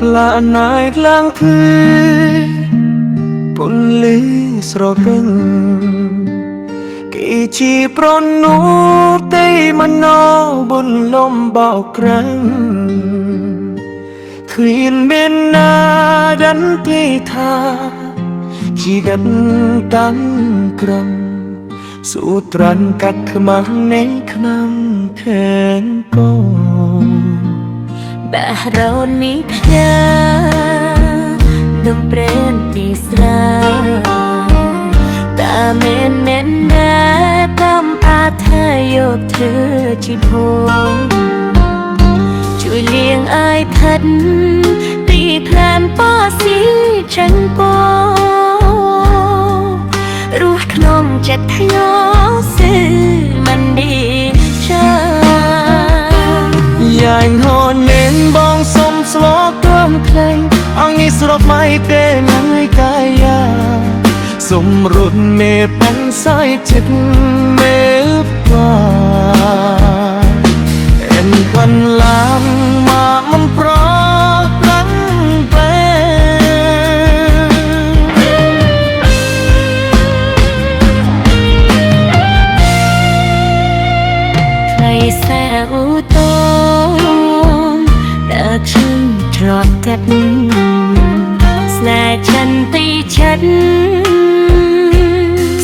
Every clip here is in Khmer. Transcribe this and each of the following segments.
ថ្លាណាយខ្លាំងភីពន្លឺស្រពឹងគេជាប្រនូទេមណោបុនលំបោកក្រាំងគ្មានមានណាดันទេថាជីវិតតាំងក្រំសូត្រាន់កាត់ខ្មាំងនៃឆ្នាំខែងកោបែរោនេះផ្ញើនឹងព្រែនពីស្រាតែមិនណាកំអាថាយកធ្វើជាភងជួយលៀងអាយថិតទីផ្លែមប៉ស៊ីចឹងពរស់ក្នុងចិត្តធ្ងោសិមិនดีចាយ៉ាងហូននេនបងសុំស្លោក្រំខ្លាំងអង្គនេះស្របមិនទេណាយកាយាសុំរត់មេបងសាយចិត្តមេបាអិនកាន់ឡាំមកមិនប្រឡាំងបែใครแสวตงđã chân trọt cắt là chân ti chân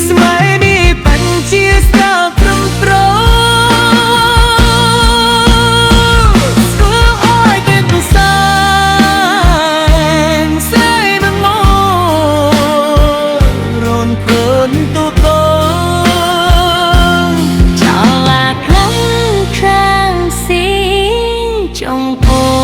Smile đi bắn chia sao không pro School oi kết tu sang say bằng mô Rôn cơn tu tô chọn là khăn trang xin trong phố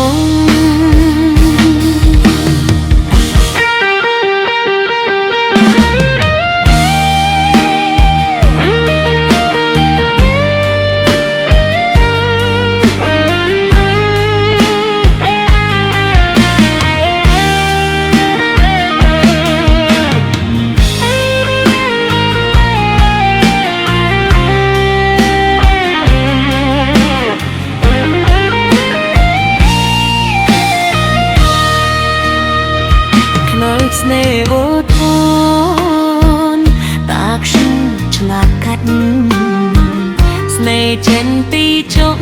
ស្នេហ៍អូថនតាក់ឈឹងឆ្លាតកាត់ស្នេហ៍ចេញពីចុង